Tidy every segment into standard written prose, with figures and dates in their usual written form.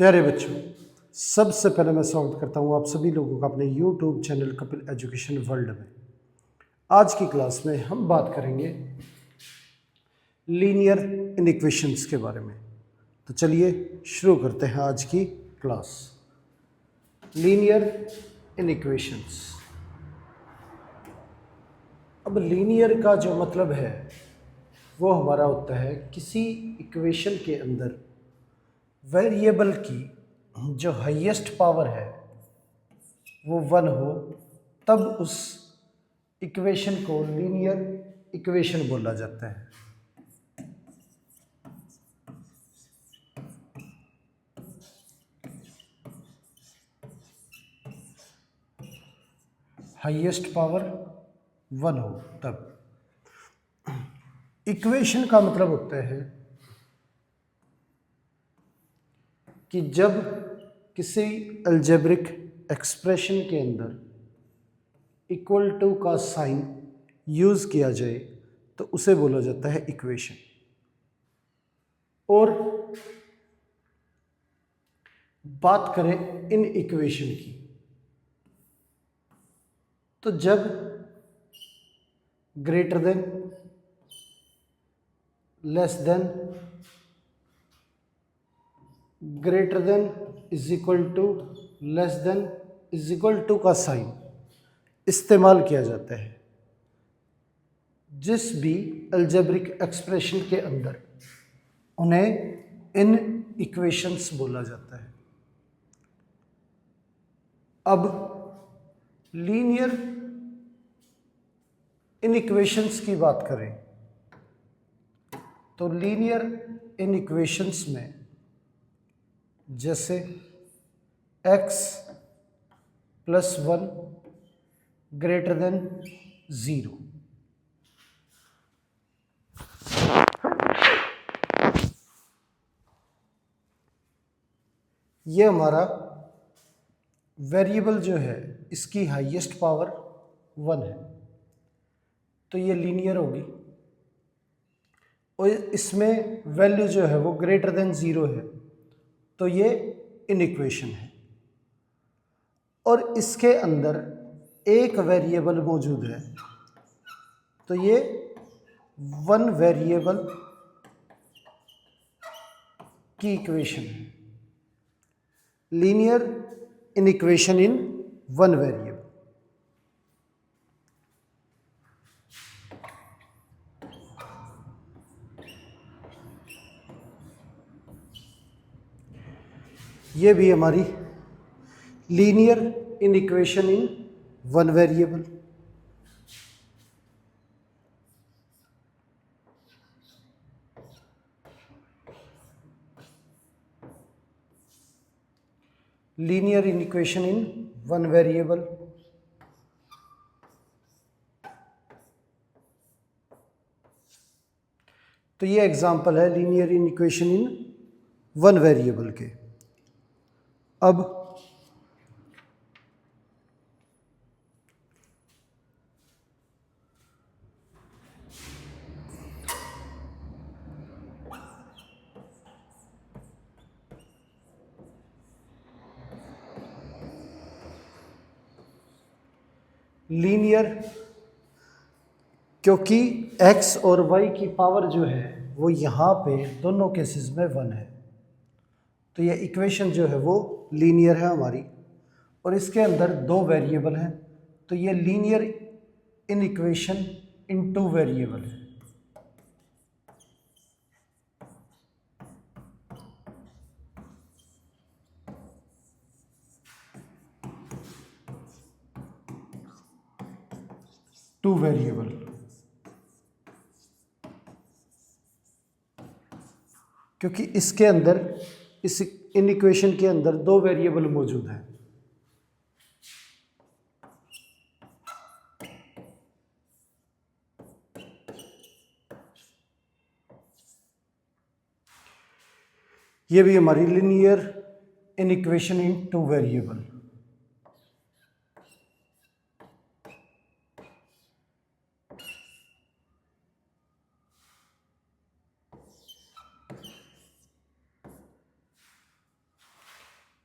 प्यारे बच्चों, सबसे पहले मैं स्वागत करता हूँ आप सभी लोगों का अपने YouTube channel Kapil education world में। आज की क्लास में हम बात करेंगे लीनियर इनइक्वेशंस के बारे में। तो चलिए शुरू करते हैं आज की क्लास। लीनियर इनइक्वेशंस। अब लीनियर का जो मतलब है वो हमारा होता है किसी इक्वेशन के अंदर वेरिएबल की जो हाईएस्ट पावर है वो 1 हो, तब उस इक्वेशन को लीनियर इक्वेशन बोला जाता है। हाईएस्ट पावर 1 हो तब। इक्वेशन का मतलब होता है कि जब किसी अलजेब्रिक एक्सप्रेशन के अंदर इक्वल टू का साइन यूज किया जाए तो उसे बोला जाता है इक्वेशन। और बात करें इन इक्वेशन की, तो जब greater than, less than, greater than is equal to, less than is equal to का साइन इस्तेमाल किया जाता है जिस भी अलजेब्रिक एक्सप्रेशन के अंदर, उन्हें इन इक्वेशंस बोला जाता है। अब लीनियर इन इक्वेशंस की बात करें तो लीनियर इन इक्वेशंस में जैसे x + 1 ग्रेटर देन 0, ये हमारा वेरिएबल जो है इसकी हाईएस्ट पावर 1 है, तो ये लीनियर होगी। और इसमें वैल्यू जो है वो ग्रेटर देन 0 है, तो ये इनइक्वेशन है। और इसके अंदर एक वेरिएबल मौजूद है, तो ये वन वेरिएबल की इक्वेशन है। Linear inequation in one variable. ये भी हमारी linear inequation in one variable. Linear inequation in one variable. तो ये एग्जांपल है linear inequation in one variable के। अब लीनियर, क्योंकि x और y की पावर जो है वो यहाँ पे दोनों केसेस में 1 है, तो ये इक्वेशन जो है वो लीनियर है हमारी। और इसके अंदर दो वेरिएबल हैं, तो ये linear in equation in two variable है। टू वेरिएबल, क्योंकि इसके अंदर, इस इन इक्वेशन के अंदर दो वेरिएबल मौजूद हैं। ये भी हमारी linear in equation in two variable.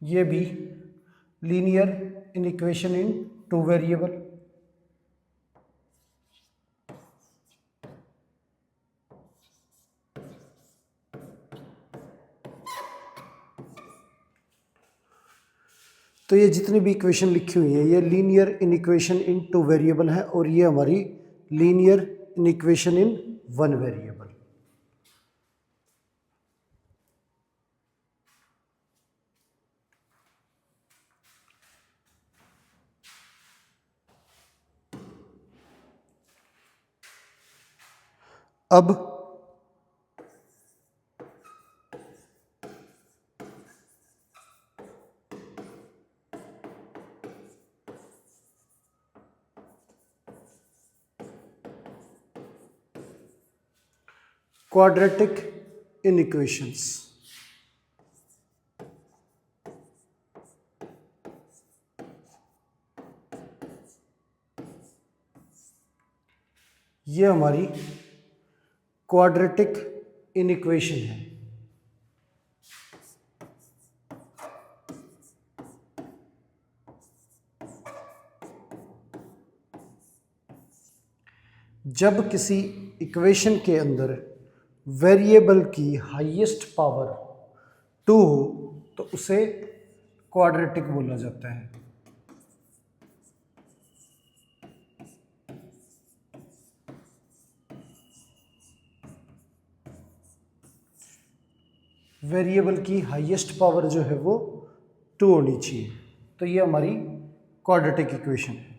ये भी linear in equation in two variable. तो ये जितनी भी इक्वेशन लिखी हुई है ये linear in equation in two variable है, और ये हमारी linear in equation in one variable. अब क्वाड्रेटिक इन इक्वेशंस। ये हमारी क्वाड्रेटिक इन इक्वेशन है। जब किसी इक्वेशन के अंदर वेरिएबल की हाईएस्ट पावर 2 हो तो उसे क्वाड्रेटिक बोला जाता है। वेरिएबल की हाईएस्ट पावर जो है वो 2 होनी चाहिए, तो ये हमारी क्वाड्रेटिक इक्वेशन है।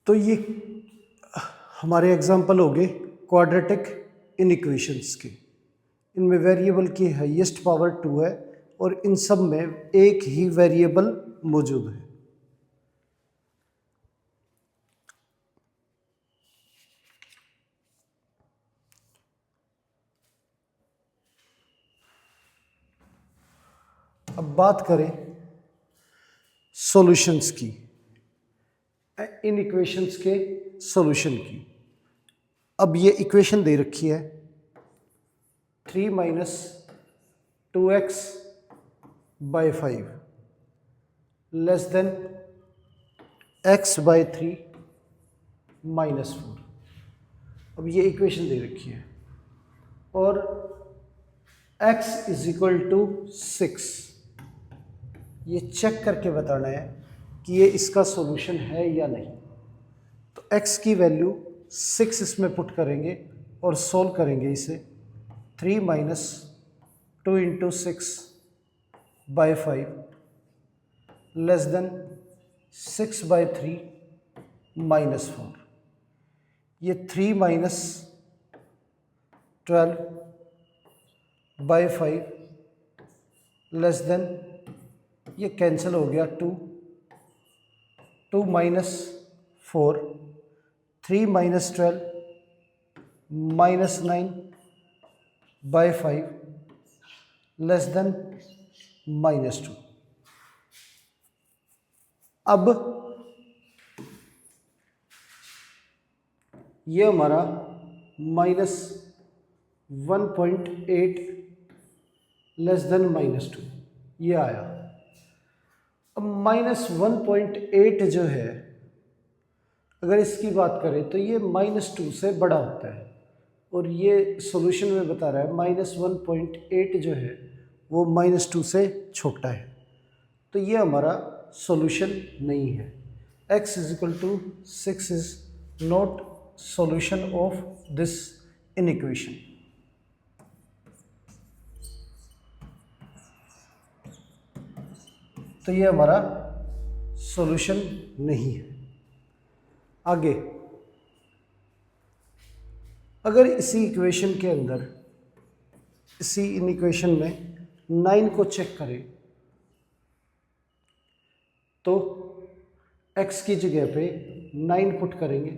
तो ये हमारे एग्जाम्पल हो गए क्वाड्रेटिक इन इक्वेशंस के। इनमें वेरिएबल की हाईएस्ट पावर 2 है और इन सब में एक ही वेरिएबल मौजूद है। अब बात करें सॉल्यूशंस की, इन इक्वेशंस के सॉल्यूशन की। अब ये इक्वेशन दे रखी है 3 minus 2x by 5 less than x by 3 minus 4। अब ये इक्वेशन दे रखी है और x इज इक्वल टू 6। ये चेक करके बताना है कि ये इसका सॉल्यूशन है या नहीं। तो x की वैल्यू 6 इसमें पुट करेंगे और सॉल्व करेंगे इसे। 3 minus 2 into 6 by 5 less than 6 by 3 minus 4। ये 3 माइनस 12 बाई 5 लेस देन, ये कैंसिल हो गया 2 minus 4, 3 minus 12 minus 9 by 5 less than minus 2। अब ये हमारा माइनस 1.8 लेस देन माइनस 2 ये आया। अब माइनस 1.8 जो है, अगर इसकी बात करें तो ये माइनस 2 से बड़ा होता है, और ये सॉल्यूशन में बता रहा है माइनस 1.8 जो है वो माइनस 2 से छोटा है। तो ये हमारा सॉल्यूशन नहीं है। x is equal to 6 is not solution of this inequation. तो ये हमारा सॉल्यूशन नहीं है। आगे अगर इसी इक्वेशन के अंदर, इसी इन इक्वेशन में 9 को चेक करें तो x की जगह पे 9 पुट करेंगे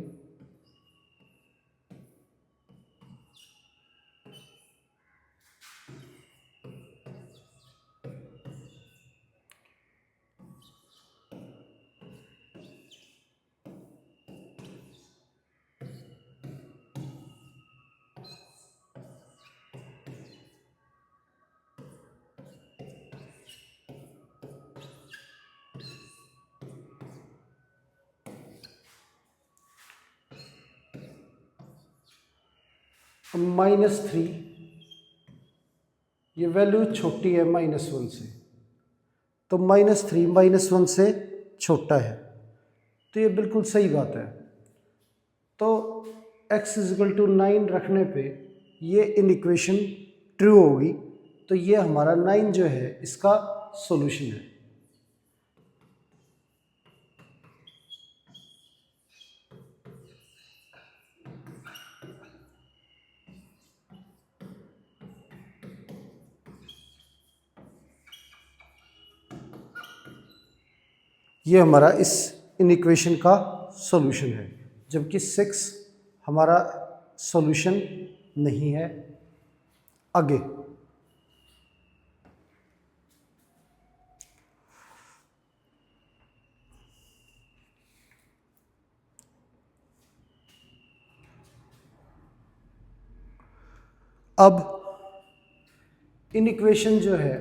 -3, ये वैल्यू छोटी है -1 से, तो -3 -1 से छोटा है, तो ये बिल्कुल सही बात है। तो x = 9 रखने पे ये इन इक्वेशन ट्रू होगी, तो ये हमारा 9 जो है इसका सॉल्यूशन है। ये हमारा इस इन इक्वेशन का सॉल्यूशन है, जबकि 6 हमारा सॉल्यूशन नहीं है। आगे अब इन इक्वेशन जो है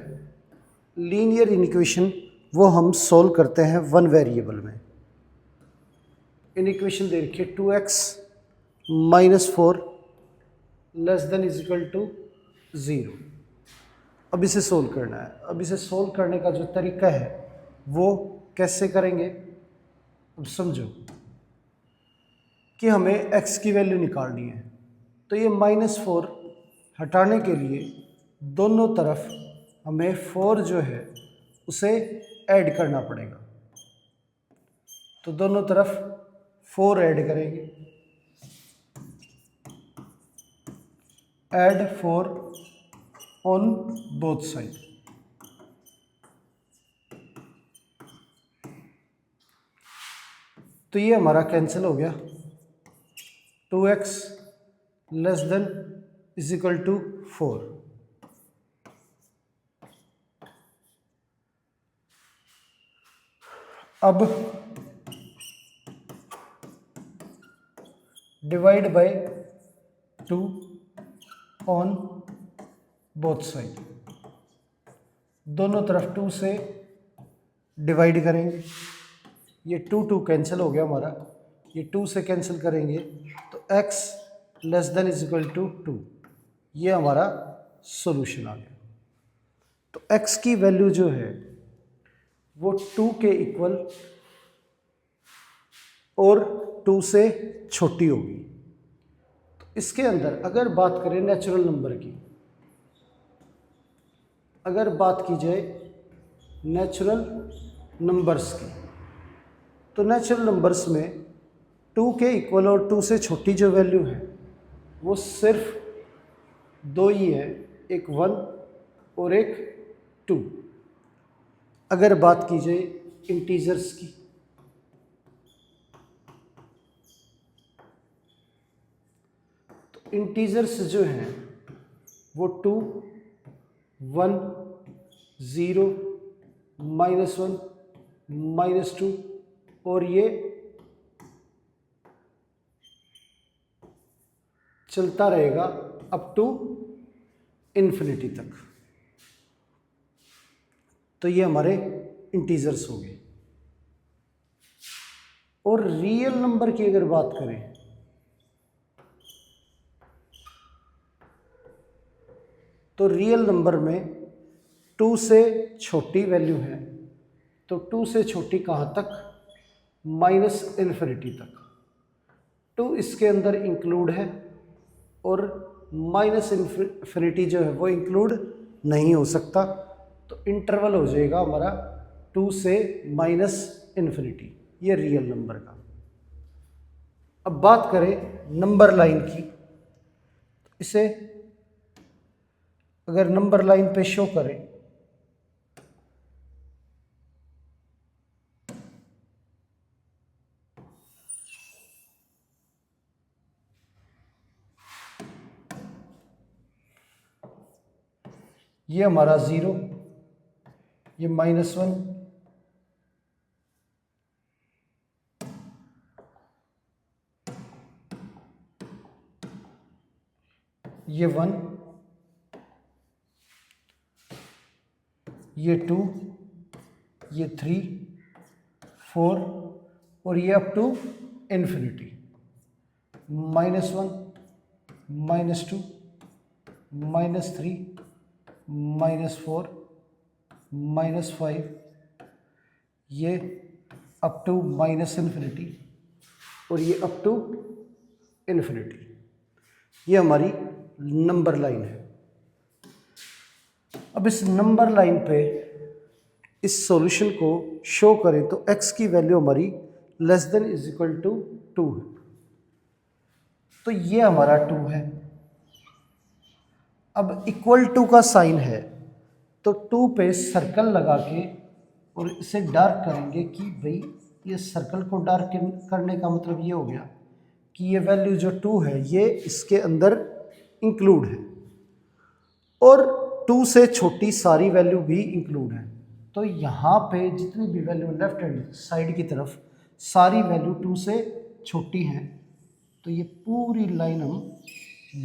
लीनियर इन इक्वेशन, वो हम सोल्व करते हैं वन वेरिएबल में। इन इक्वेशन दे रखिए 2x -4 ≤ 0। अब इसे सोल्व करना है। अब इसे सोल्व करने का जो तरीका है वो कैसे करेंगे, अब समझो कि हमें x की वैल्यू निकालनी है, तो ये -4 हटाने के लिए दोनों तरफ हमें 4 जो है उसे ऐड करना पड़ेगा। तो दोनों तरफ 4 ऐड करेंगे, ऐड 4 ऑन बोथ साइड। तो ये हमारा कैंसिल हो गया। 2x ≤ 4। अब divide by 2 on both side, दोनों तरफ 2 से डिवाइड करेंगे। ये 2 कैंसिल हो गया हमारा, ये 2 से कैंसिल करेंगे तो x ≤ 2, ये हमारा सॉल्यूशन आ गया। तो x की वैल्यू जो है वो 2 के इक्वल और 2 से छोटी होगी। तो इसके अंदर अगर बात करें नेचुरल नंबर की, अगर बात की जाए नेचुरल नंबर्स की, तो नेचुरल नंबर्स में 2 के इक्वल और 2 से छोटी जो वैल्यू है वो सिर्फ 2 ही है, एक 1 और एक 2। अगर बात की जाए इंटीजर्स की, तो इंटीजर्स जो हैं वो 2, 1, 0, -1, -2 और ये चलता रहेगा अप टू इन्फिनिटी तक। तो ये हमारे इंटीजर्स हो गए। और रियल नंबर की अगर बात करें तो रियल नंबर में 2 से छोटी वैल्यू है, तो 2 से छोटी कहाँ तक, -इन्फिनिटी तक। 2 इसके अंदर इंक्लूड है और -इन्फिनिटी जो है वो इंक्लूड नहीं हो सकता, तो इंटरवल हो जाएगा हमारा 2 से -इन्फिनिटी, ये रियल नंबर का। अब बात करें नंबर लाइन की, इसे अगर नंबर लाइन पे शो करें ये हमारा 0, ये -1, ये 1, ये 2, ये 3, 4 और ये अप टू इन्फिनिटी, -1, -2 -3 -4 -5, ये अप टू -इन्फिनिटी और ये अप टू इन्फिनिटी। ये हमारी नंबर लाइन है। अब इस नंबर लाइन पे इस सॉल्यूशन को शो करें तो x की वैल्यू हमारी less than is equal to 2 है, तो ये हमारा 2 है। अब इक्वल टू का साइन है तो 2 पे सर्कल लगा के और इसे डार्क करेंगे कि भाई ये सर्कल को डार्क करने का मतलब ये हो गया कि ये वैल्यू जो 2 है ये इसके अंदर इंक्लूड है और 2 से छोटी सारी वैल्यू भी इंक्लूड है। तो यहाँ पे जितनी भी वैल्यू लेफ्ट हैंड साइड की तरफ सारी वैल्यू 2 से छोटी हैं, तो ये पूरी लाइन हम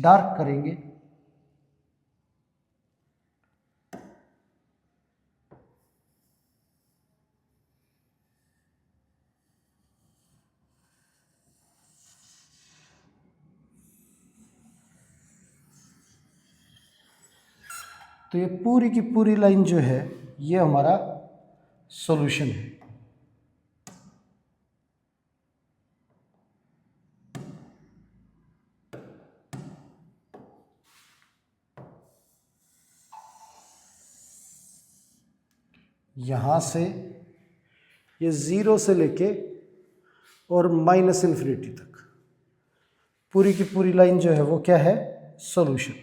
डार्क करेंगे। तो ये पूरी की पूरी लाइन जो है ये हमारा सॉल्यूशन है। यहाँ से ये 0 से लेके और -इन्फिनिटी तक पूरी की पूरी लाइन जो है वो क्या है, सॉल्यूशन।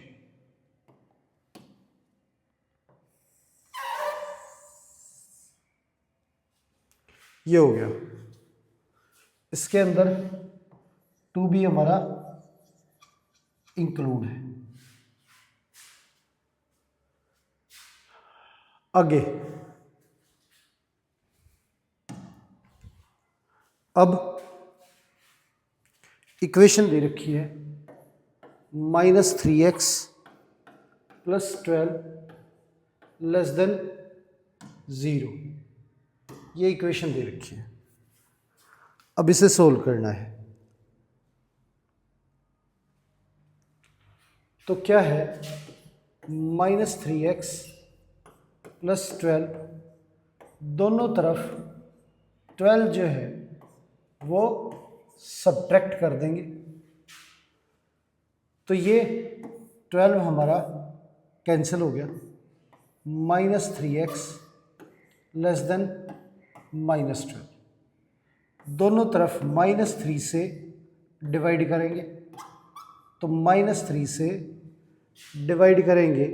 ये हो गया। इसके अंदर 2 भी हमारा इंक्लूड है। आगे अब इक्वेशन दे रखी है -3x + 12 < 0। ये इक्वेशन दे रखी है। अब इसे सोल्व करना है। तो क्या है, -3x + 12, दोनों तरफ 12 जो है वो सब्ट्रैक्ट कर देंगे। तो ये 12 हमारा कैंसिल हो गया। -3x < -12, दोनों तरफ -3 से डिवाइड करेंगे। तो -3 से डिवाइड करेंगे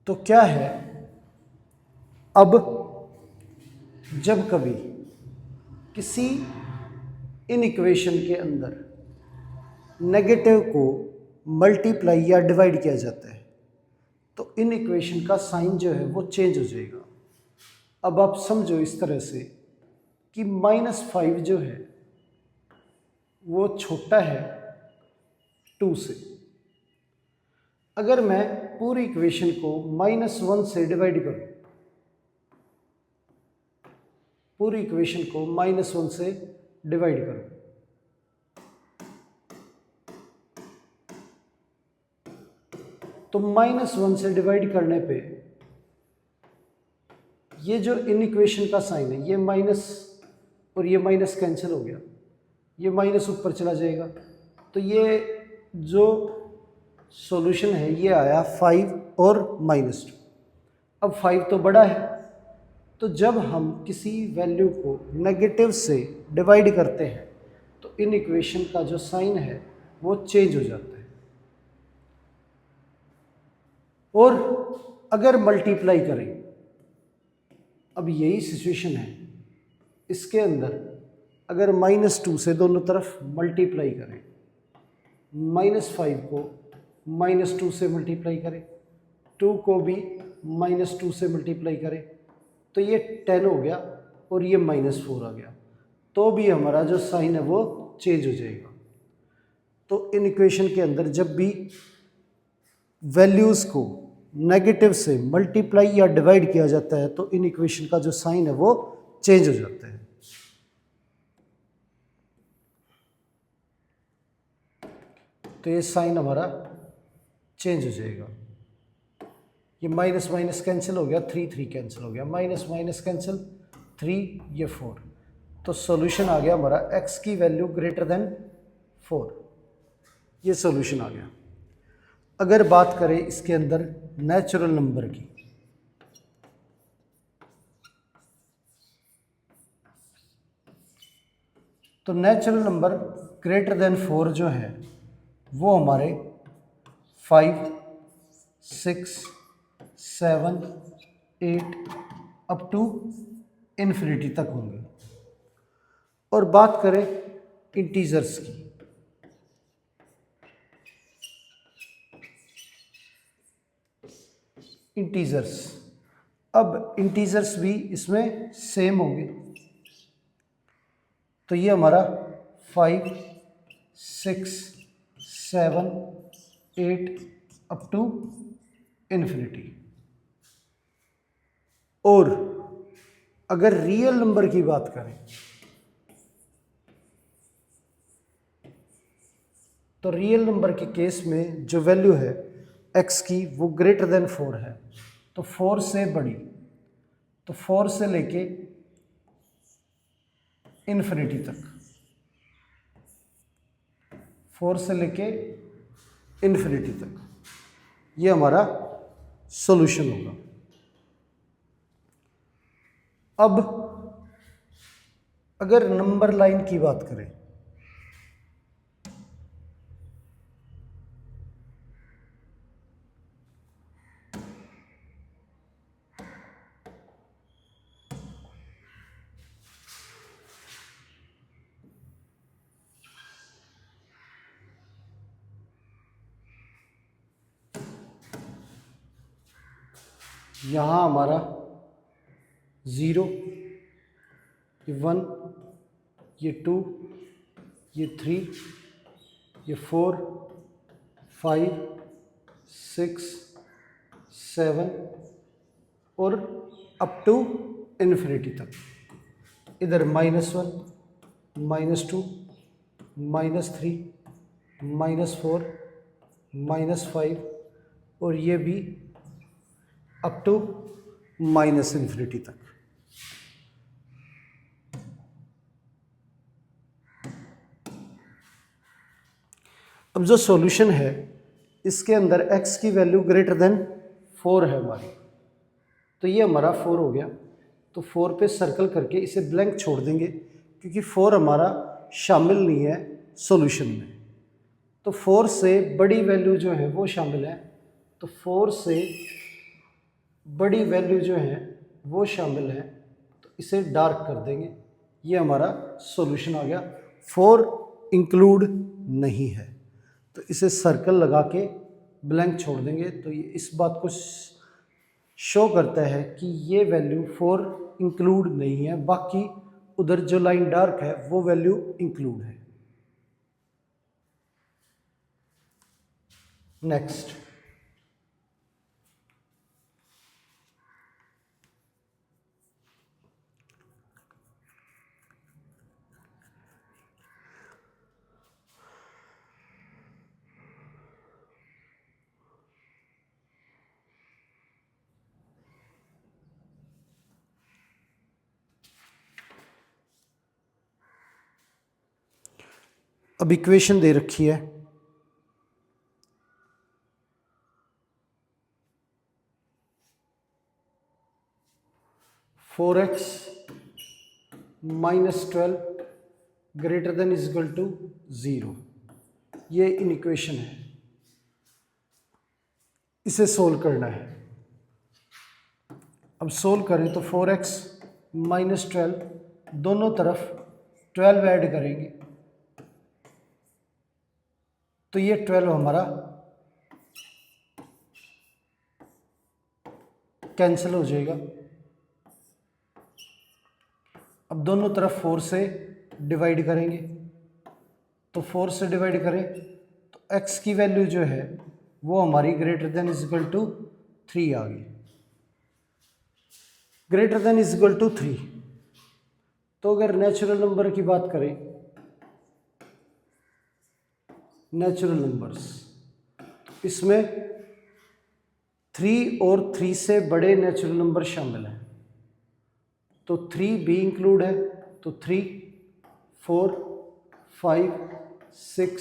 तो क्या है, अब जब कभी किसी इन इक्वेशन के अंदर नेगेटिव को मल्टीप्लाई या डिवाइड किया जाता है तो इन इक्वेशन का साइन जो है वो चेंज हो जाएगा। अब आप समझो इस तरह से कि -5 जो है वो छोटा है 2 से। अगर मैं पूरी इक्वेशन को -1 से डिवाइड करूं, पूरी इक्वेशन को -1 से डिवाइड करूं, तो -1 से डिवाइड करने पे ये जो इन इक्वेशन का साइन है ये माइनस और ये माइनस कैंसिल हो गया, ये माइनस ऊपर चला जाएगा। तो ये जो सॉल्यूशन है ये आया 5 और -2। अब 5 तो बड़ा है, तो जब हम किसी वैल्यू को नेगेटिव से डिवाइड करते हैं तो इन इक्वेशन का जो साइन है वो चेंज हो जाता है। और अगर मल्टीप्लाई करें, अब यही सिचुएशन है, इसके अंदर अगर -2 से दोनों तरफ मल्टीप्लाई करें, -5 को -2 से मल्टीप्लाई करें, 2 को भी -2 से मल्टीप्लाई करें, तो ये 10 हो गया और ये -4 आ गया, तो भी हमारा जो साइन है वो चेंज हो जाएगा। तो इन इक्वेशन के अंदर जब भी वैल्यूज़ को नेगेटिव से मल्टीप्लाई या डिवाइड किया जाता है तो इन इक्वेशन का जो साइन है वो चेंज हो जाता है। तो ये साइन हमारा चेंज हो जाएगा। ये माइनस माइनस कैंसिल हो गया, 3 3 कैंसिल हो गया, माइनस माइनस कैंसिल, 3 ये 4। तो सॉल्यूशन आ गया हमारा x की वैल्यू ग्रेटर देन 4। ये सॉल्यूशन आ गया। अगर बात करें इसके अंदर नेचुरल नंबर की, तो नेचुरल नंबर ग्रेटर देन 4 जो है वो हमारे 5 6 7 8 अप टू इन्फिनिटी तक होंगे। और बात करें इंटीजर्स की, इंटीजर्स, अब इंटीजर्स भी इसमें सेम होंगे। तो ये हमारा 5 6 7 8 अप टू इन्फिनिटी। और अगर रियल नंबर की बात करें तो रियल नंबर के केस में जो वैल्यू है x की वो ग्रेटर देन 4 है, तो 4 से बड़ी, तो 4 से लेके इन्फिनिटी तक, 4 से लेके इन्फिनिटी तक, ये हमारा सॉल्यूशन होगा। अब अगर नंबर लाइन की बात करें यहाँ हमारा 0, ये 1, ये 2, ये 3, ये 4 5 6 7 और अप टू इन्फिनिटी तक। इधर -1 -2 -3 -4 -5 और ये भी अप टू माइनस इन्फिनिटी तक। अब जो सॉल्यूशन है इसके अंदर x की वैल्यू ग्रेटर देन 4 है हमारी, तो ये हमारा 4 हो गया। तो 4 पे सर्कल करके इसे ब्लैंक छोड़ देंगे क्योंकि 4 हमारा शामिल नहीं है सॉल्यूशन में। तो 4 से बड़ी वैल्यू जो है वो शामिल है, तो 4 से बड़ी वैल्यू जो है वो शामिल है, तो इसे डार्क कर देंगे। ये हमारा सॉल्यूशन आ गया। 4 इंक्लूड नहीं है, तो इसे सर्कल लगा के ब्लैंक छोड़ देंगे। तो ये इस बात को शो करता है कि ये वैल्यू 4 इंक्लूड नहीं है, बाकी उधर जो लाइन डार्क है वो वैल्यू इंक्लूड है। नेक्स्ट, अब इक्वेशन दे रखी है 4x -12 greater than is equal to 0। ये इन इक्वेशन है, इसे सोल्व करना है। अब सोल्व करें तो 4x -12 दोनों तरफ 12 ऐड करेंगे तो ये 12 हमारा कैंसिल हो जाएगा। अब दोनों तरफ 4 से डिवाइड करेंगे, तो 4 से डिवाइड करें तो x की वैल्यू जो है वो हमारी greater than is equal to 3 आ गई। Greater than is equal to 3, तो अगर नेचुरल नंबर की बात करें नेचुरल नंबर्स, इसमें 3 और 3 से बड़े नेचुरल नंबर शामिल हैं। तो 3 भी इंक्लूड है, तो 3, 4, 5, 6,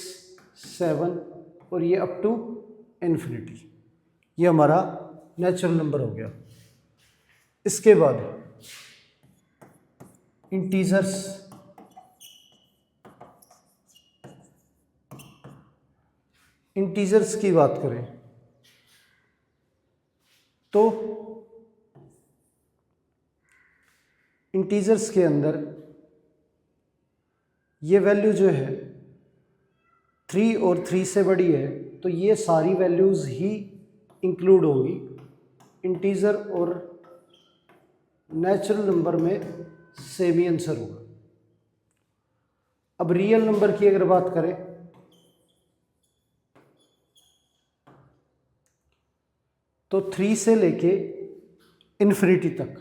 7 और ये अप टू इन्फिनिटी, ये हमारा नेचुरल नंबर हो गया। इसके बाद इंटीजर्स, इंटीजर्स की बात करें तो इंटीजर्स के अंदर ये वैल्यू जो है 3 और 3 से बड़ी है, तो ये सारी वैल्यूज़ ही इंक्लूड होंगी। इंटीजर और नेचुरल नंबर में सेम ही आंसर होगा। अब रियल नंबर की अगर बात करें तो 3 से लेके इन्फिनिटी तक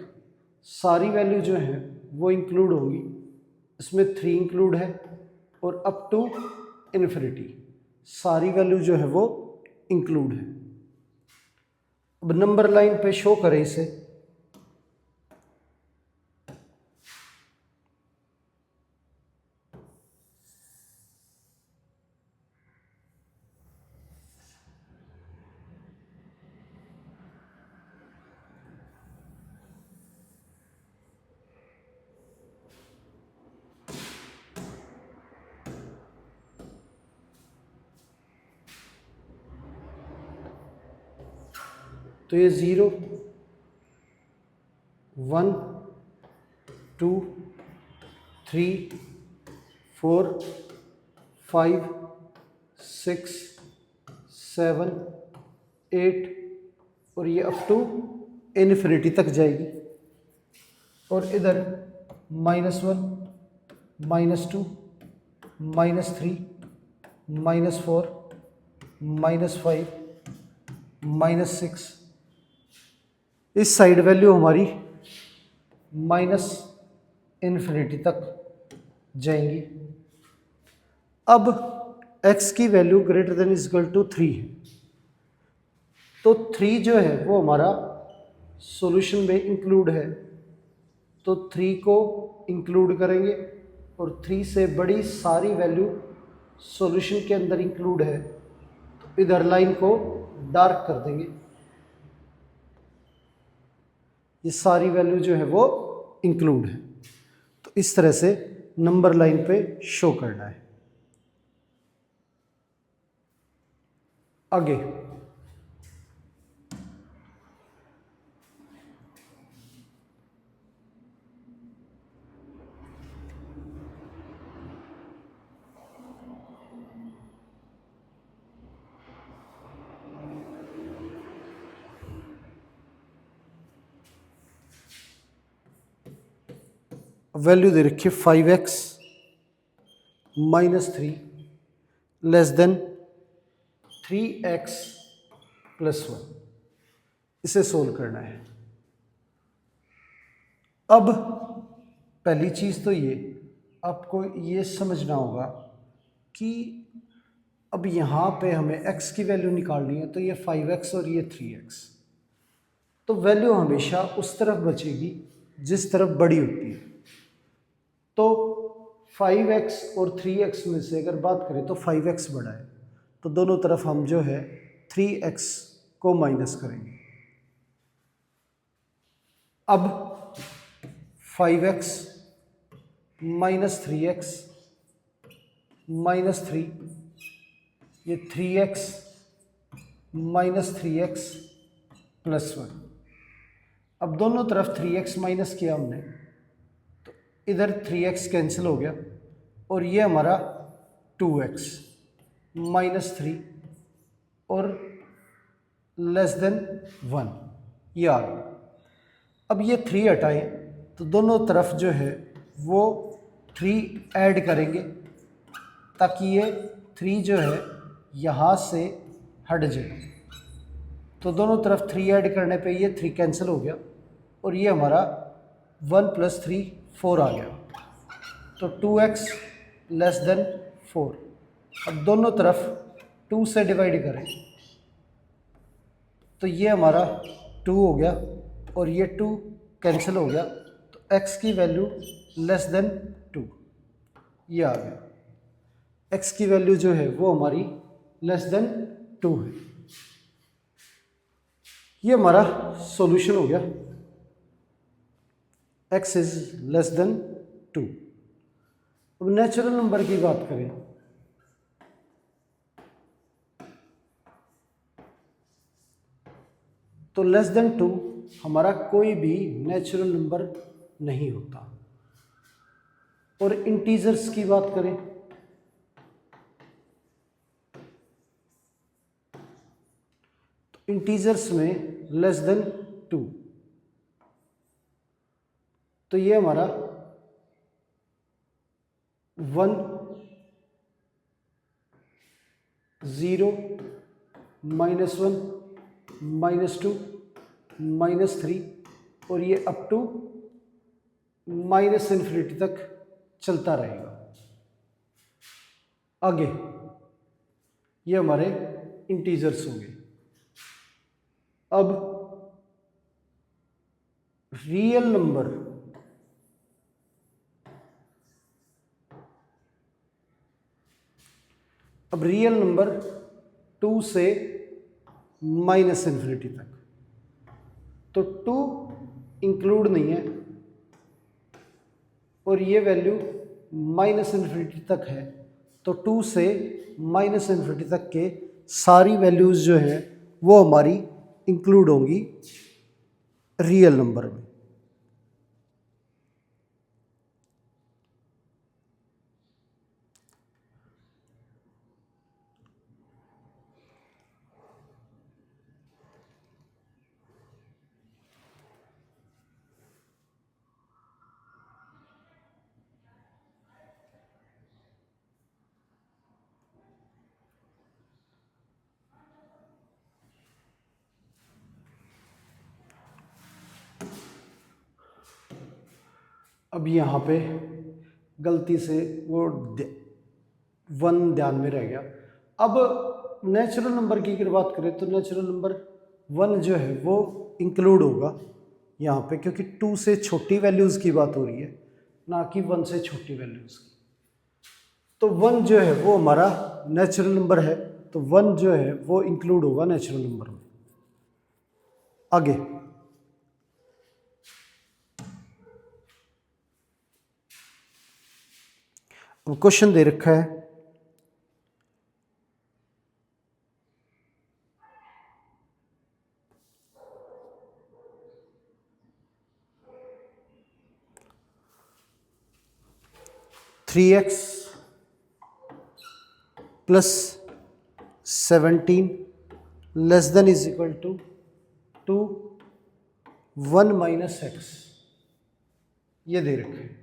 सारी वैल्यू जो है वो इंक्लूड होंगी। इसमें 3 इंक्लूड है और अप टू इन्फिनिटी सारी वैल्यू जो है वो इंक्लूड है। अब नंबर लाइन पे शो करें इसे, तो ये 0, 1, 2, 3, 4, 5, 6, 7, 8 और ये अप टू इन्फिनिटी तक जाएगी। और इधर -1, -2, -3, -4, -5, -6, इस साइड वैल्यू हमारी -इन्फिनिटी तक जाएंगी। अब x की value greater than equal to 3 है, तो 3 जो है वो हमारा सॉल्यूशन में इंक्लूड है, तो 3 को इंक्लूड करेंगे और 3 से बड़ी सारी वैल्यू सॉल्यूशन के अंदर इंक्लूड है, तो इधर लाइन को डार्क कर देंगे। ये सारी वैल्यू जो है वो इंक्लूड है, तो इस तरह से नंबर लाइन पे शो करना है। आगे वैल्यू दे रखिए 5x -3 लेस देन 3x + 1, इसे सोल्व करना है। अब पहली चीज़ तो ये आपको ये समझना होगा कि अब यहाँ पे हमें x की वैल्यू निकालनी है, तो ये 5x और ये 3x, तो वैल्यू हमेशा उस तरफ बचेगी जिस तरफ बड़ी होती है। तो 5x और 3x में से अगर बात करें तो 5x बड़ा है, तो दोनों तरफ हम जो है 3x को माइनस करेंगे। अब 5x -3x -3, ये 3x -3x + 1। अब दोनों तरफ 3x माइनस किया हमने, तो इधर 3x कैंसिल हो गया और ये हमारा 2x -3 और लेस देन 1 ये आ गया। अब ये 3 हटाएं तो दोनों तरफ जो है वो 3 ऐड करेंगे ताकि ये 3 जो है यहाँ से हट जाए। तो दोनों तरफ 3 ऐड करने पे ये 3 कैंसिल हो गया और ये हमारा 1 + 3 4 आ गया। तो 2x लेस देन 4 अब दोनों तरफ 2 से डिवाइड करें तो ये हमारा 2 हो गया और ये 2 कैंसिल हो गया, तो x की वैल्यू लेस देन 2, ये आ गया। x की वैल्यू जो है वो हमारी लेस देन 2 है। ये हमारा सॉल्यूशन हो गया, x इज लेस देन 2। अब नेचुरल नंबर की बात करें तो लेस देन 2 हमारा कोई भी नेचुरल नंबर नहीं होता। और इंटीजर्स की बात करें तो इंटीजर्स में लेस देन 2, तो ये हमारा 1, 0, -1, -2, -3 और ये अप टू -इन्फिनिटी तक चलता रहेगा। आगे ये हमारे इंटीजर्स होंगे। अब रियल नंबर अब 2 से -इन्फिनिटी तक, तो 2 इंक्लूड नहीं है और ये वैल्यू -इन्फिनिटी तक है, तो 2 से -इन्फिनिटी तक के सारी वैल्यूज़ जो है वो हमारी इंक्लूड होंगी रियल नंबर में। अब यहाँ पे गलती से वो 1 ध्यान में रह गया। अब नेचुरल नंबर की अगर बात करें तो नेचुरल नंबर 1 जो है वो इंक्लूड होगा यहाँ पे, क्योंकि 2 से छोटी वैल्यूज़ की बात हो रही है, ना कि 1 से छोटी वैल्यूज़ की। तो 1 जो है वो हमारा नेचुरल नंबर है, तो 1 जो है वो इंक्लूड होगा नेचुरल नंबर में। आगे क्वेश्चन दे रखा है 3x plus 17 less than is equal to 1 minus x, ये दे रखे हैं।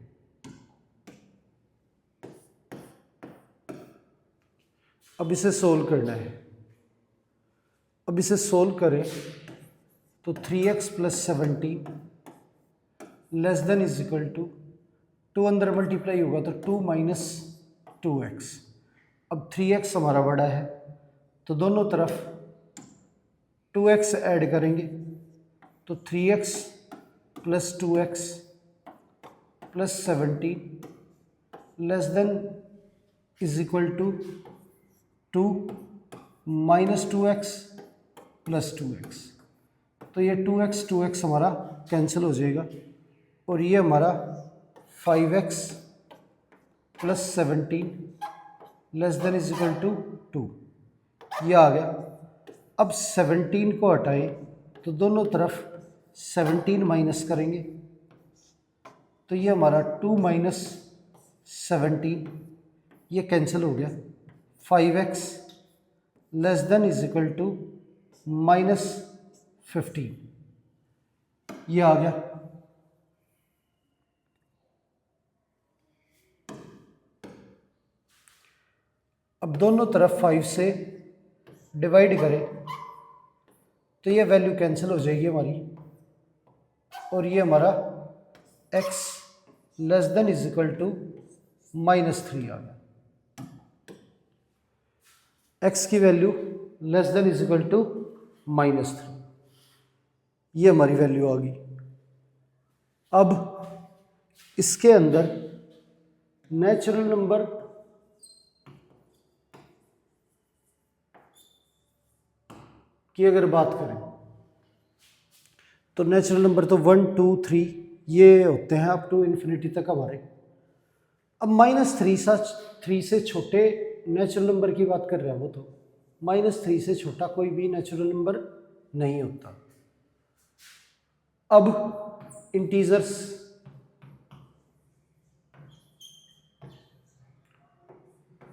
अब इसे सोल्व करना है। अब इसे सोल्व करें तो 3x plus 17 less than is equal to 2 अंदर मल्टीप्लाई होगा तो 2 माइनस 2x। अब 3x हमारा बड़ा है तो दोनों तरफ 2x ऐड करेंगे तो 3x plus 2x plus 17 less than is equal to 2 minus 2x plus 2x। तो ये 2x हमारा कैंसिल हो जाएगा और ये हमारा 5x plus 17 less than is equal to 2, ये आ गया। अब 17 को हटाएं तो दोनों तरफ 17 माइनस करेंगे तो ये हमारा 2 माइनस 17, ये कैंसिल हो गया। 5x less than is equal to minus 15, ये आ गया। अब दोनों तरफ 5 से डिवाइड करें तो ये वैल्यू कैंसिल हो जाएगी हमारी और ये हमारा x less than is equal to -3 आ गया। x की value less than is equal to -3, ये हमारी वैल्यू आ गई। अब इसके अंदर नेचुरल नंबर की अगर बात करें तो नेचुरल नंबर तो 1 2 3 ये होते हैं अप टू इन्फिनिटी तक हमारे। अब -3 से छोटे नेचुरल नंबर की बात कर रहे हैं वो, तो -3 से छोटा कोई भी नेचुरल नंबर नहीं होता। अब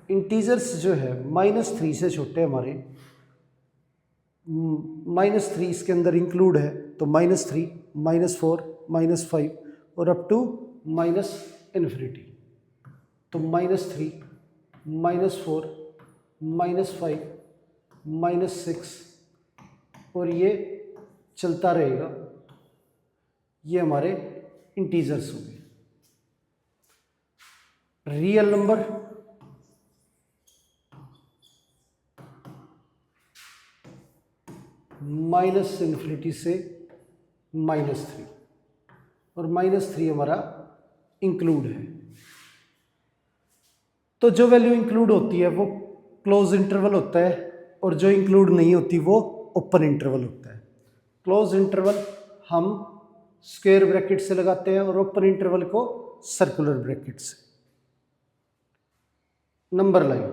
इंटीजर्स जो है -3 से छोटे हमारे, -3 इसके अंदर इंक्लूड है तो -3 -4 -5 और अप टू इन्फिनिटी। तो -3 -4 -5 -6 और ये चलता रहेगा, ये हमारे इंटीजर्स हो गए। रियल नंबर -इन्फिनिटी से -3 और -3 हमारा इंक्लूड है। तो जो वैल्यू इंक्लूड होती है वो क्लोज इंटरवल होता है और जो इंक्लूड नहीं होती वो ओपन इंटरवल होता है। क्लोज इंटरवल हम स्क्वायर ब्रैकेट से लगाते हैं और ओपन इंटरवल को सर्कुलर ब्रैकेट से। नंबर लाइन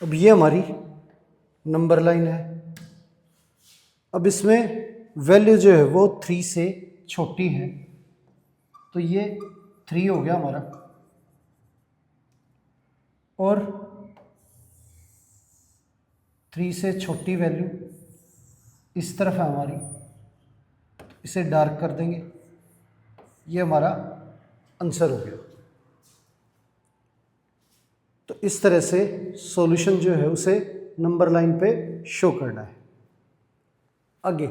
अब ये हमारी नंबर लाइन है। अब इसमें वैल्यू जो है वो 3 से छोटी है, तो ये 3 हो गया हमारा, और 3 से छोटी वैल्यू इस तरफ है हमारी, इसे डार्क कर देंगे, ये हमारा आंसर हो गया। तो इस तरह से सॉल्यूशन जो है उसे नंबर लाइन पे शो करना है। आगे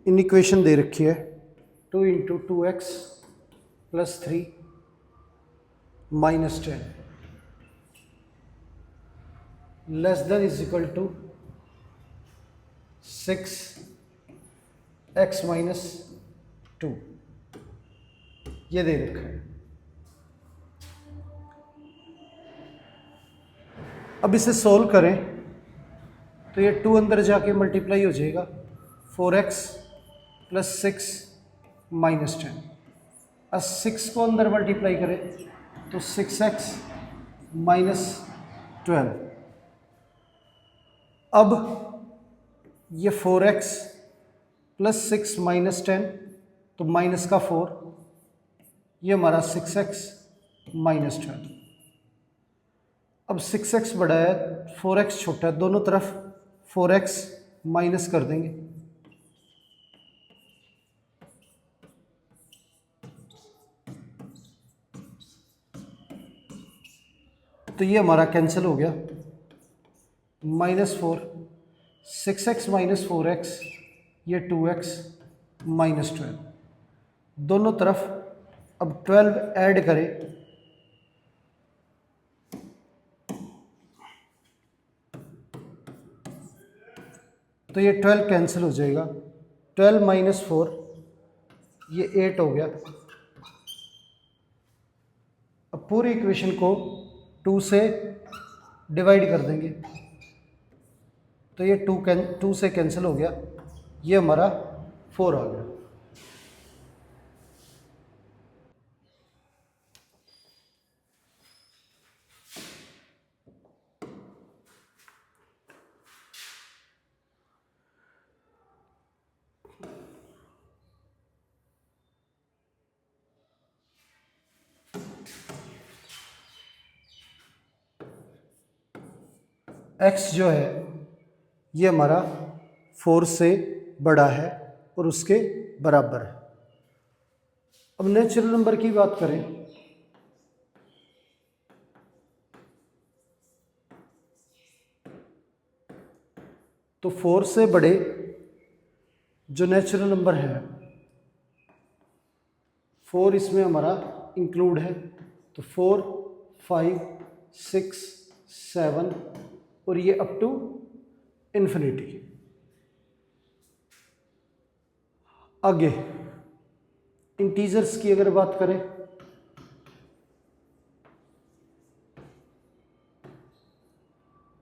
इन इक्वेशन दे रखी है 2 × 2x + 3 - 10 less than is equal to 6x - 2, ये दे रखा है। अब इसे सोल्व करें तो ये 2 अंदर जाके मल्टीप्लाई हो जाएगा, 4x + 6 - 10। अब 6 को अंदर मल्टीप्लाई करें तो 6x - 12। अब ये 4x + 6 - 10 तो माइनस का 4, ये हमारा 6x - 12। अब 6x बड़ा है 4x छोटा है, दोनों तरफ 4x माइनस कर देंगे, तो ये हमारा कैंसिल हो गया। -4 6x - 4x, ये 2x - 12, दोनों तरफ अब 12 ऐड करें तो ये 12 कैंसिल हो जाएगा। 12 - 4 ये 8 हो गया। अब पूरी इक्वेशन को 2 से डिवाइड कर देंगे तो ये 2 से कैंसिल हो गया, ये हमारा 4 आ गया। x जो है ये हमारा 4 से बड़ा है और उसके बराबर है। अब नेचुरल नंबर की बात करें तो 4 से बड़े जो नेचुरल नंबर है 4 इसमें हमारा इंक्लूड है, तो 4, 5, 6, 7 और ये अप टू इन्फिनिटी। आगे इंटीजर्स की अगर बात करें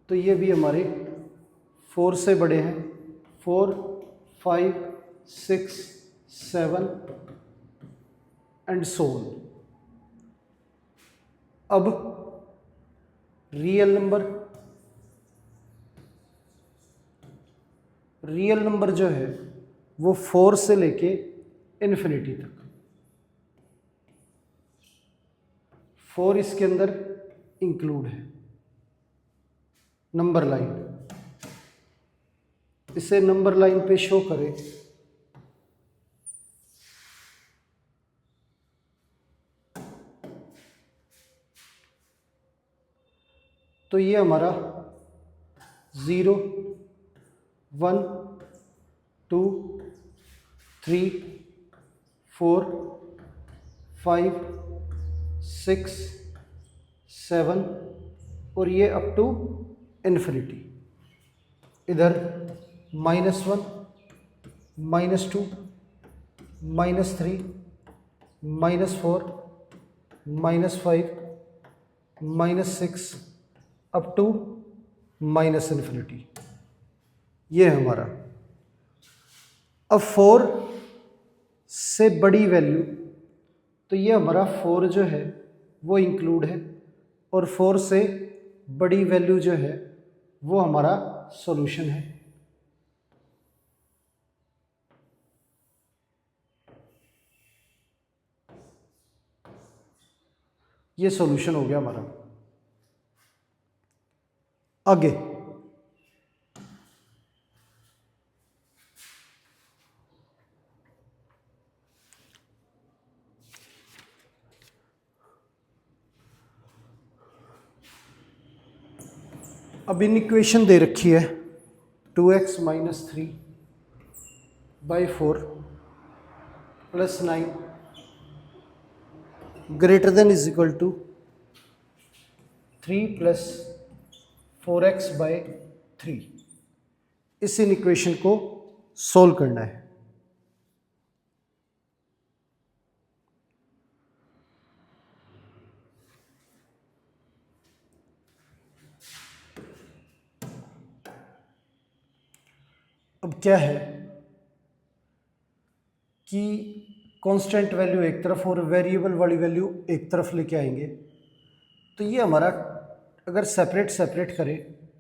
तो ये भी हमारे 4 से बड़े हैं, 4, 5, 6, 7 एंड सो ऑन। अब रियल नंबर जो है वो 4 से लेके इन्फिनिटी तक, 4 इसके अंदर इंक्लूड है। नंबर लाइन, इसे नंबर लाइन पे शो करें तो ये हमारा 0, 1, 2, 3, 4, 5, 6, 7 और ये अप टू इन्फिनिटी। इधर -1, -2, -3, -4, -5, -6 अप टू इन्फिनिटी, ये है हमारा। अब 4 से बड़ी वैल्यू तो ये हमारा 4 जो है वो इंक्लूड है और 4 से बड़ी वैल्यू जो है वो हमारा सॉल्यूशन है। ये सॉल्यूशन हो गया हमारा। आगे अब इन इक्वेशन दे रखी है 2x - 3/4 + 9 > 3 + 4x/3। इस इन इक्वेशन को सोल्व करना है। अब क्या है कि कांस्टेंट वैल्यू एक तरफ और वेरिएबल वाली वैल्यू एक तरफ लेके आएंगे, तो ये हमारा अगर सेपरेट करें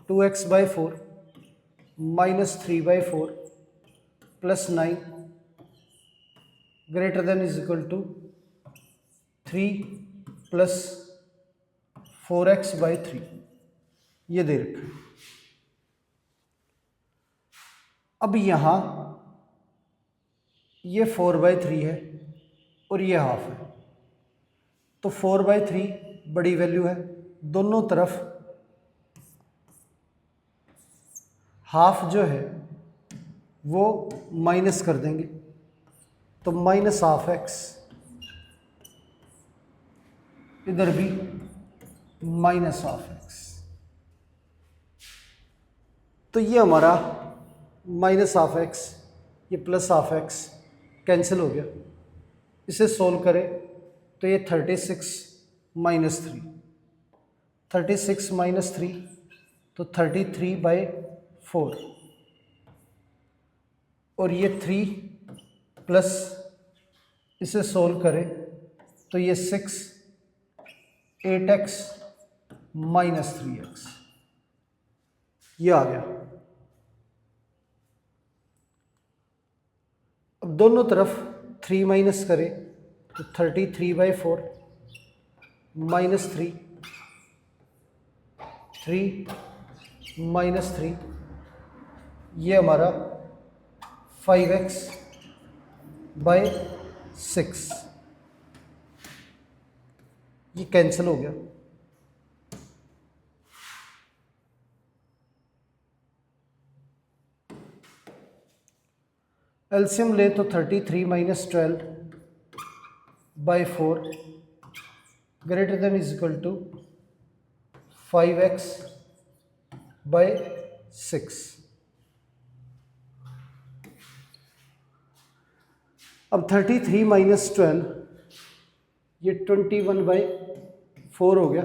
2x/4 - 3/4 + 9 > 3 + 4x/3, ये दे रखा है। अब यहाँ ये 4/3 है और ये हाफ है, तो 4/3 बड़ी वैल्यू है, दोनों तरफ हाफ जो है वो माइनस कर देंगे, तो -12x, इधर भी -12x, तो ये हमारा -12x ये +12x कैंसिल हो गया, इसे सोल्व करें तो ये 36 माइनस 3, 36 माइनस 3 तो 33/4, और ये 3 प्लस इसे सोल्व करें तो ये 6, 8x माइनस 3x, ये आ गया। अब दोनों तरफ 3 माइनस करें तो 33/4 माइनस 3, 3 माइनस 3, ये हमारा 5x/6, ये कैंसिल हो गया। एलसीएम ले तो 33 minus 12/4 greater than is equal to 5x/6। अब 33 माइनस 12 ये 21/4 हो गया,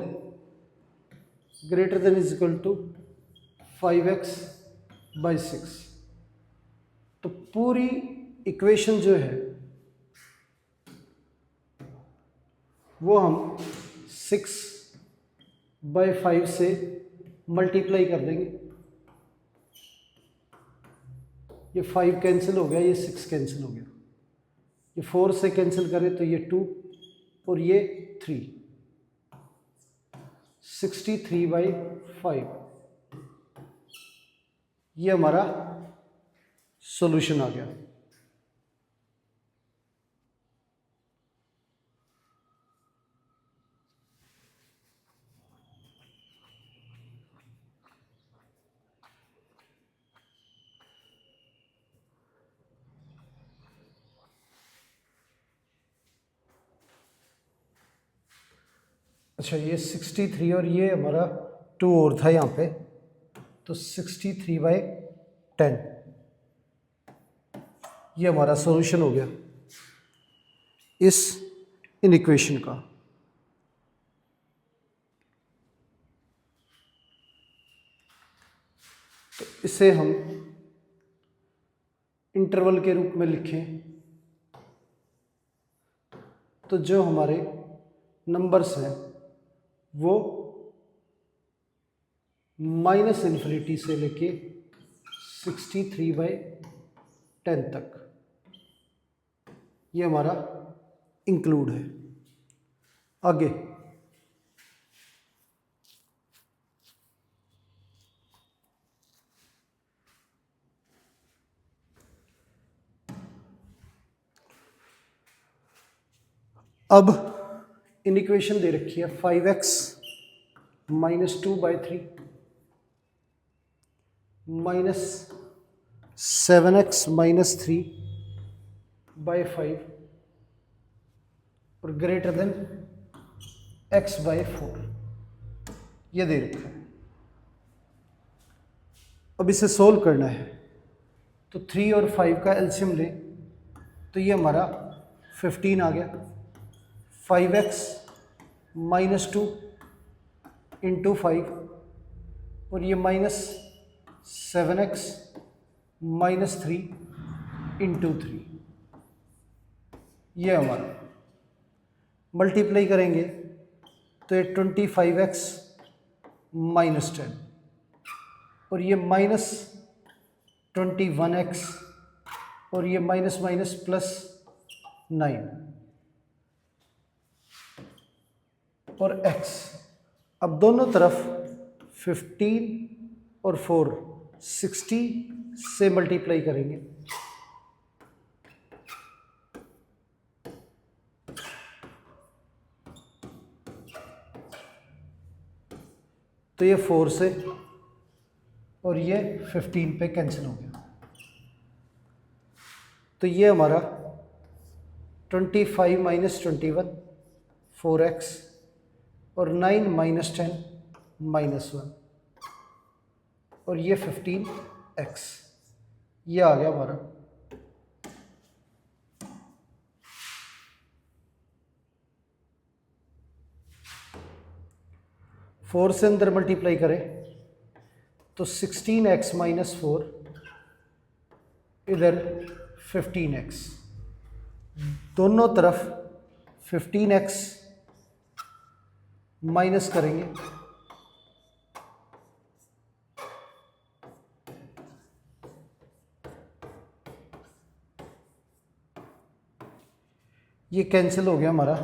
greater than is equal to 5x/6। तो पूरी इक्वेशन जो है वो हम 6/5 से मल्टीप्लाई कर देंगे। ये 5 कैंसिल हो गया, ये 6 कैंसिल हो गया, ये 4 से कैंसिल करें तो ये 2 और ये 3, 63/5, ये हमारा सॉल्यूशन आ गया। अच्छा, ये 63 और ये हमारा 2 और था यहाँ पे, तो 63/10, ये हमारा सॉल्यूशन हो गया इस इक्वेशन का। तो इसे हम इंटरवल के रूप में लिखें तो जो हमारे नंबर्स हैं वो -∞ से लेके 63/10 तक, ये हमारा इंक्लूड है। आगे अब इन इक्वेशन दे रखी है 5x minus 2/3 minus 7x minus 3/5 और ग्रेटर देन x/4, ये दे रखा है। अब इसे सोल्व करना है तो 3 और 5 का एलसीएम लें तो ये हमारा 15 आ गया। 5x माइनस 2 इंटू 5 और ये माइनस 7x माइनस 3 इंटू 3, ये हमारा मल्टीप्लाई करेंगे तो ये 25x माइनस 10 और ये माइनस 21x और ये माइनस माइनस प्लस 9 और x। अब दोनों तरफ 15 और 4 60 से मल्टीप्लाई करेंगे तो ये 4 से और ये 15 पे कैंसिल हो गया, तो ये हमारा 25 माइनस 21 4x और 9 माइनस 10 माइनस 1 और ये 15x, ये आ गया हमारा। 4 से अंदर मल्टीप्लाई करें तो 16x माइनस 4, इधर 15x, दोनों तरफ 15x माइनस करेंगे, ये कैंसिल हो गया हमारा।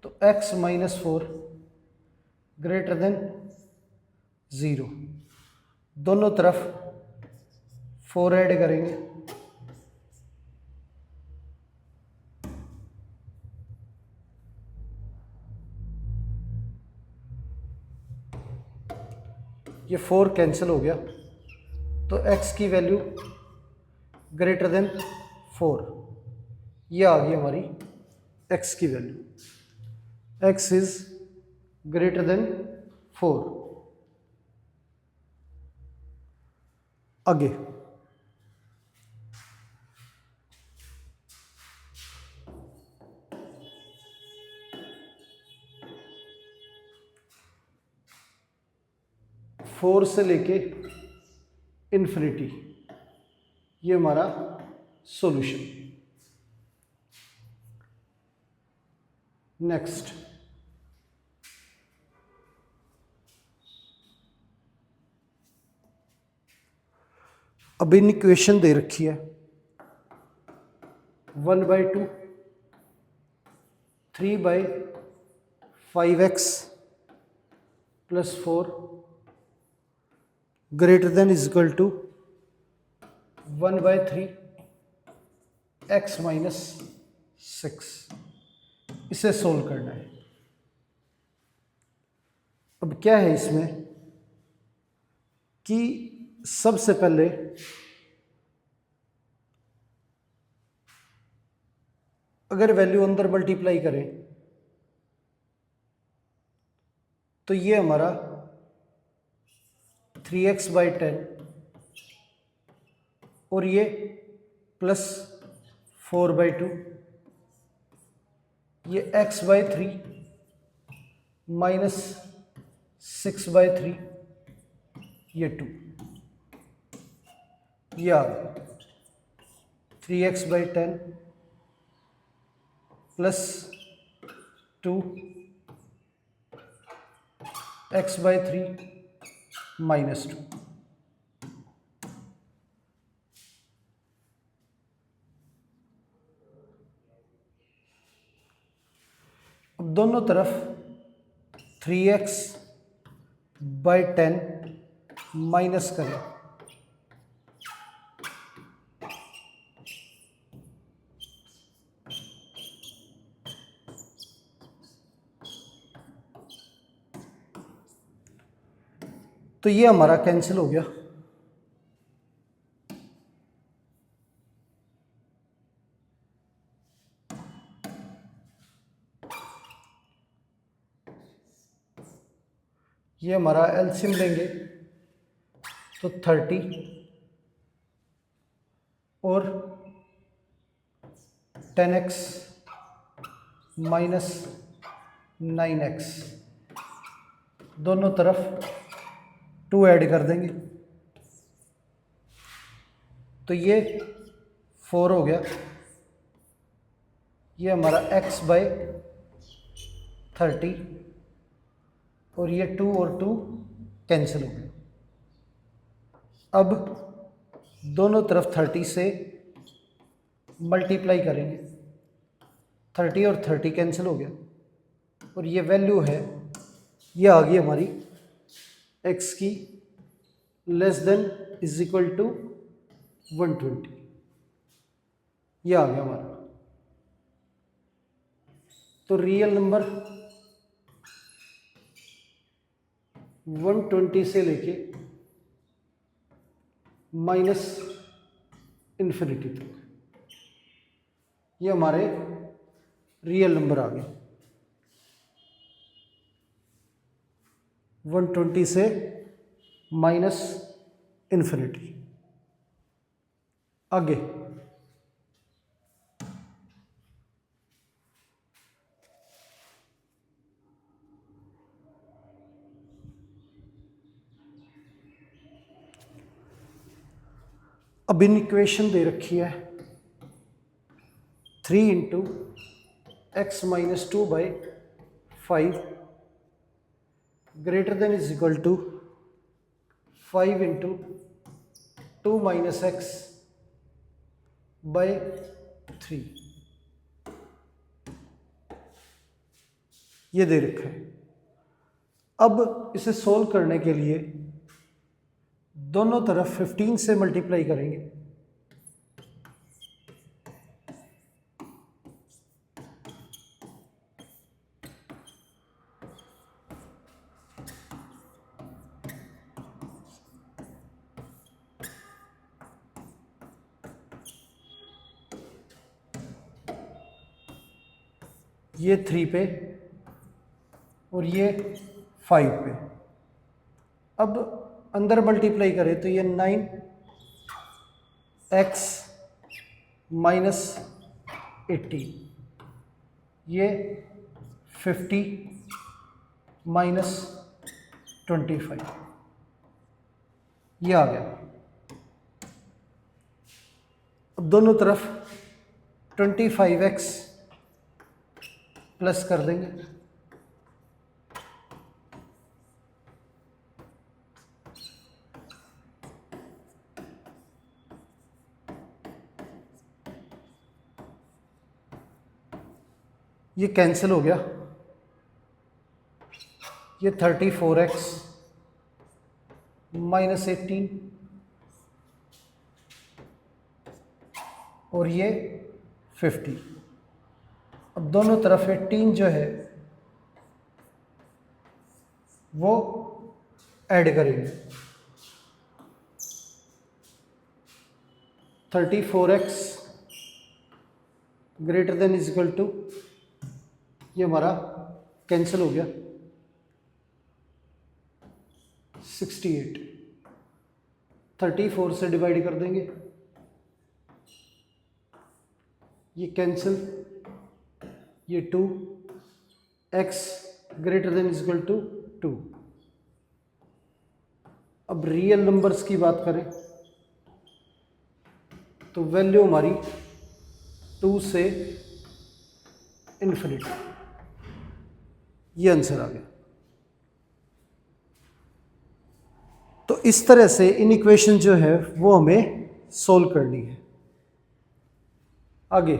तो x माइनस 4 ग्रेटर देन 0, दोनों तरफ 4 ऐड करेंगे, ये 4 कैंसिल हो गया। तो x की वैल्यू ग्रेटर देन 4, ये आ गई हमारी x की value. x is greater than 4। आगे फोर से लेके इन्फिनिटी, ये हमारा सॉल्यूशन। नेक्स्ट, अब इन इक्वेशन दे रखी है 1/2 3/5x plus 4 greater than is equal to 1/3 x minus 6। इसे सोल्व करना है। अब क्या है इसमें कि सबसे पहले अगर वैल्यू अंदर मल्टीप्लाई करें तो ये हमारा 3x/10 और ये प्लस 4/2, ये x/3 माइनस 6/3, ये 2, ये आ गया 3x/10 प्लस 2 x/3 माइनस 2। अब दोनों तरफ 3x/10 माइनस करें तो ये हमारा कैंसिल हो गया। ये हमारा एलसीएम लेंगे तो 30 और 10x माइनस 9x, दोनों तरफ 2 ऐड कर देंगे तो ये 4 हो गया। ये हमारा x/30 और ये 2 और 2 कैंसिल हो गया। अब दोनों तरफ 30 से मल्टीप्लाई करेंगे, 30 और 30 कैंसिल हो गया और ये वैल्यू है, ये आ गई हमारी x की less than is equal to 120, ये आ गया हमारा। तो रियल नंबर 120 से लेके माइनस इन्फिनिटी तक, ये हमारे रियल नंबर आ गए। 120 से माइनस इन्फिनिटी। आगे अब इन इक्वेशन दे रखी है 3 into x minus 2/5 greater than is equal to 5 into 2 minus x by 3, ये दे रखा है। अब इसे सोल्व करने के लिए दोनों तरफ 15 से मल्टीप्लाई करेंगे। ये 3 पे और ये 5 पे। अब अंदर मल्टीप्लाई करें तो ये 9x माइनस 80, ये 50 माइनस 25, ये आ गया। अब दोनों तरफ 25x प्लस कर देंगे। ये कैंसिल हो गया। ये 34x माइनस 18 और ये 50। अब दोनों तरफ 18 जो है वो ऐड करेंगे। 34x greater than is equal to, ये हमारा कैंसिल हो गया, 68। 34 से डिवाइड कर देंगे, ये कैंसिल, ये 2, x greater than is equal to 2। अब रियल नंबर्स की बात करें तो वैल्यू हमारी 2 से इन्फिनिटी, ये आंसर आ गया। तो इस तरह से इन इक्वेशन जो है वो हमें सोल्व करनी है। आगे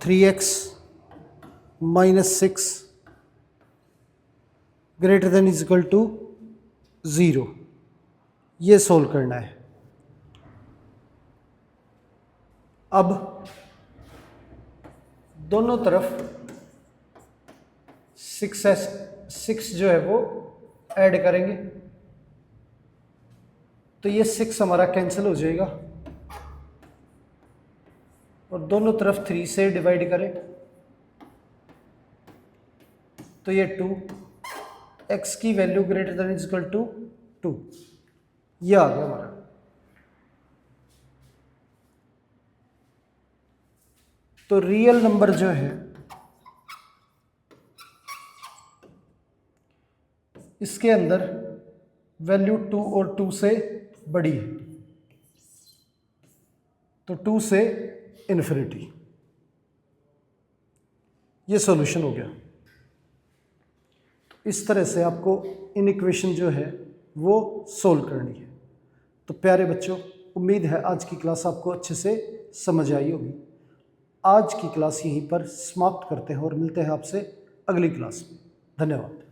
three x minus 6 greater than is equal to 0, ये सोल्व करना है। अब दोनों तरफ 6 जो है वो ऐड करेंगे, तो ये 6 हमारा कैंसिल हो जाएगा और दोनों तरफ 3 से डिवाइड करें तो ये 2, x की value greater than is equal to 2, ये आ गया हमारा। तो रियल नंबर जो है इसके अंदर वैल्यू 2 और 2 से बड़ी है, तो 2 से इन्फिनिटी, ये सॉल्यूशन हो गया। तो इस तरह से आपको इन इक्वेशन जो है वो सोल्व करनी है। तो प्यारे बच्चों, उम्मीद है आज की क्लास आपको अच्छे से समझ आई होगी। आज की क्लास यहीं पर समाप्त करते हैं और मिलते हैं आपसे अगली क्लास में। धन्यवाद।